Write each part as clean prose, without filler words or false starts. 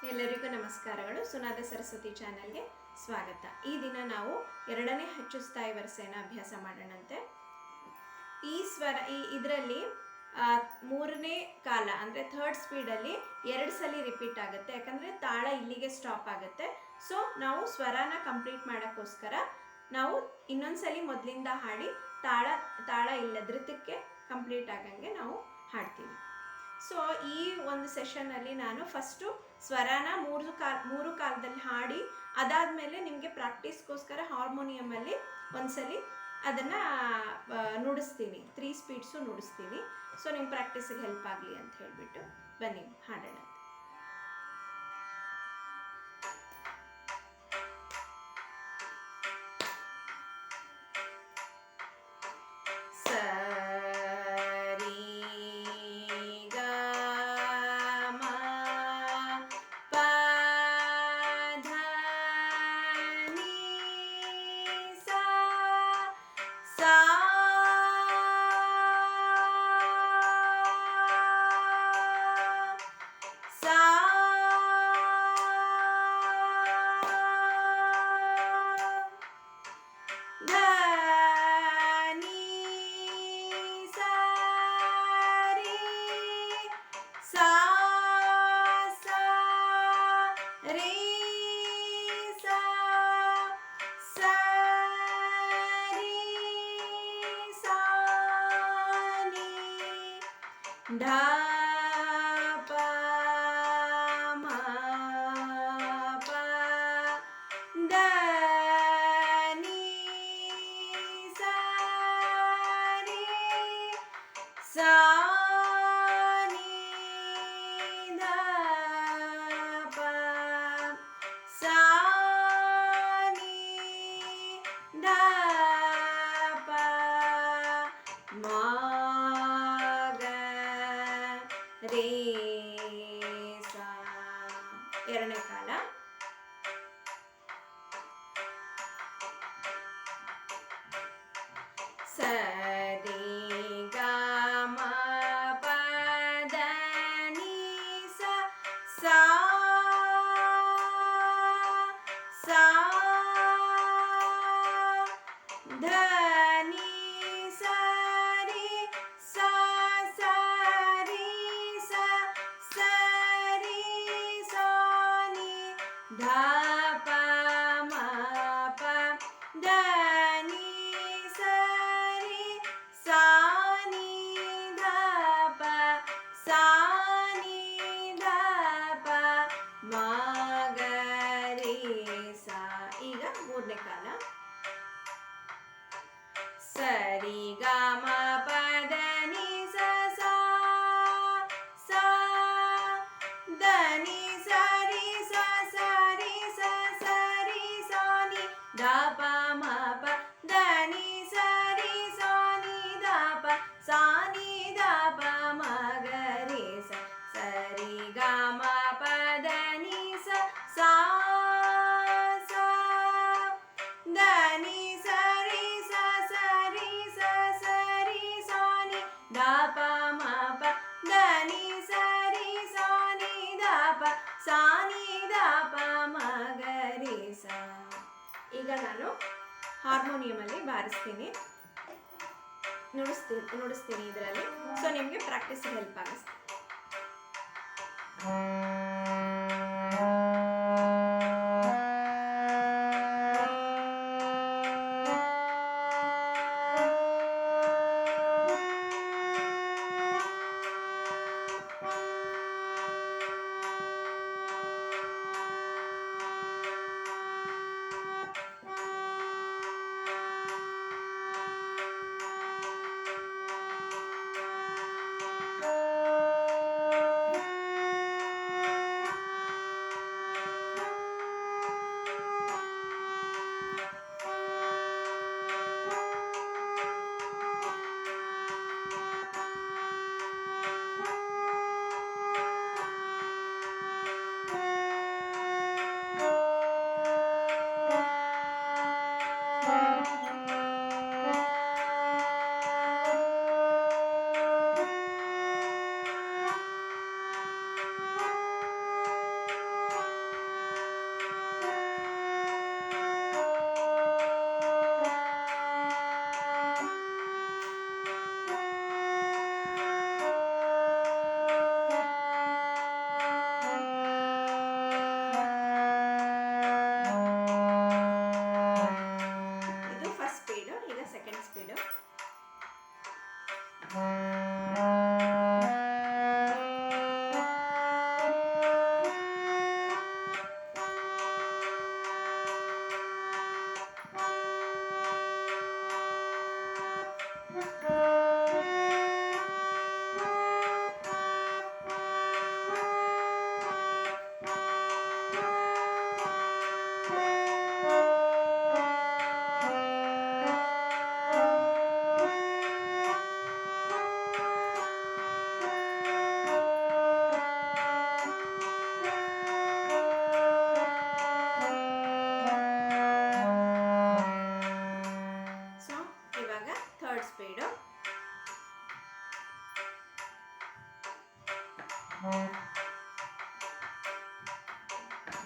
ಎಲ್ಲರಿಗೂ ನಮಸ್ಕಾರಗಳು. ಸುನಾದ ಸರಸ್ವತಿ ಚಾನೆಲ್ಗೆ ಸ್ವಾಗತ. ಈ ದಿನ ನಾವು ಎರಡನೇ ಹೆಚ್ಚು ಸ್ಥಾಯಿ ವರಸೆಯನ್ನು ಅಭ್ಯಾಸ ಮಾಡೋಣಂತೆ. ಇದರಲ್ಲಿ ಮೂರನೇ ಕಾಲ ಅಂದರೆ ಥರ್ಡ್ ಸ್ಪೀಡಲ್ಲಿ 2 ಸಲ ರಿಪೀಟ್ ಆಗುತ್ತೆ. ಯಾಕಂದರೆ ತಾಳ ಇಲ್ಲಿಗೆ ಸ್ಟಾಪ್ ಆಗುತ್ತೆ. ಸೊ ನಾವು ಸ್ವರನ ಕಂಪ್ಲೀಟ್ ಮಾಡೋಕ್ಕೋಸ್ಕರ ನಾವು ಇನ್ನೊಂದ್ಸಲಿ ಮೊದಲಿಂದ ಹಾಡಿ ತಾಳ ಇಲ್ಲ ಧೃತಕ್ಕೆ ಕಂಪ್ಲೀಟ್ ಆಗಂಗೆ ನಾವು ಹಾಡ್ತೀವಿ. ಸೊ ಈ ಒಂದು ಸೆಷನ್ನಲ್ಲಿ ನಾನು ಫಸ್ಟು ಸ್ವರನ ಮೂರು ಕಾಲದಲ್ಲಿ ಹಾಡಿ ಅದಾದಮೇಲೆ ನಿಮಗೆ ಪ್ರಾಕ್ಟೀಸ್ಗೋಸ್ಕರ ಹಾರ್ಮೋನಿಯಮಲ್ಲಿ ಒಂದ್ಸಲಿ ಅದನ್ನು ನುಡಿಸ್ತೀನಿ. 3 ಸ್ಪೀಡ್ಸು ನುಡಿಸ್ತೀನಿ. ಸೊ ನಿಮ್ಮ ಪ್ರಾಕ್ಟೀಸಿಗೆ ಹೆಲ್ಪ್ ಆಗಲಿ ಅಂತ ಹೇಳಿಬಿಟ್ಟು ಬನ್ನಿ ಹಾಡೋಣ. धा पा मा पा दा नी सा रे सा नी धा पा सा नी धा पा मा ರೇ ಸಾ. ಎರಡನೇ ಕಾಲ ಸರಿ ಗ ಮ ಪ ದ ನಿ ಸ ಸಾ ಸಾ ಧ ನಿ ಸ ರಿ ಸಾ ಸಾ ರಿ धा पा मा पा दा नी सा रे सा नी धा पा सा नी धा पा मा ಗ ರೇ ಸಾ. ಈಗ ಮೂರನೇ ಕಾಲ ಸರಿ ಗ ಮ ಪ ದ ನಿ ಸ ಸಾ ಸಾ ದ ನಿ ಸ ರಿ ಸ ಸ ರಿ ಸ ಸ ರಿ ಸ ನಿ ಧ ಪ ಮ ಪ ದ ನಿ ಸ ರಿ ಸ ನಿ ಧ ಪ ಸಾ ನಿ ಧ ಪ ಮ ಗ ರೇ ಸ ಸರಿ ಗ ಮ ಪ ದ ನಿ ಸ ಸಾ ಸಾ ದ ನಿ ಸ ರಿ ಸ ಸ ರಿ ಸ ಸ ರಿ ಸ ನಿ ಧ ಪ ಮ ಪ ದ ನಿ ಸ ರಿ ಸ ನಿ ಧ ಪ ಸಾ ನಿ ಧ ಪ ಮ ಗ ರೇ ಸಾ. ಈಗ ನಾನು ಹಾರ್ಮೋನಿಯಮಲ್ಲಿ ಬಾರಿಸ್ತೀನಿ, ನುಡಿಸ್ತೀನಿ ಇದರಲ್ಲಿ. ಸೊ ನಿಮಗೆ ಪ್ರಾಕ್ಟೀಸ್ ಹೆಲ್ಪ್ ಆಗುತ್ತೆ.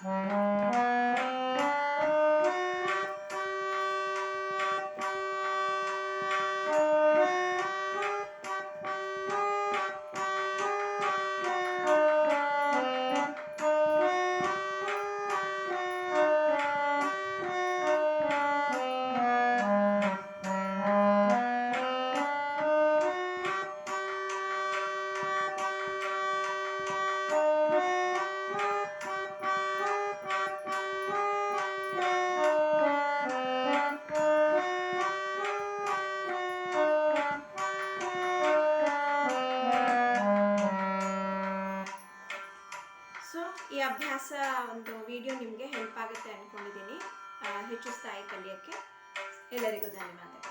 ಸೊ ಈ ಅಭ್ಯಾಸ ಒಂದು ವಿಡಿಯೋ ನಿಮಗೆ ಹೆಲ್ಪ್ ಆಗುತ್ತೆ ಅಂದ್ಕೊಂಡಿದ್ದೀನಿ. ಹೆಚ್ಚು ಸ್ಥಾಯಿ ಕಲಿಯೋಕ್ಕೆ. ಎಲ್ಲರಿಗೂ ಧನ್ಯವಾದ.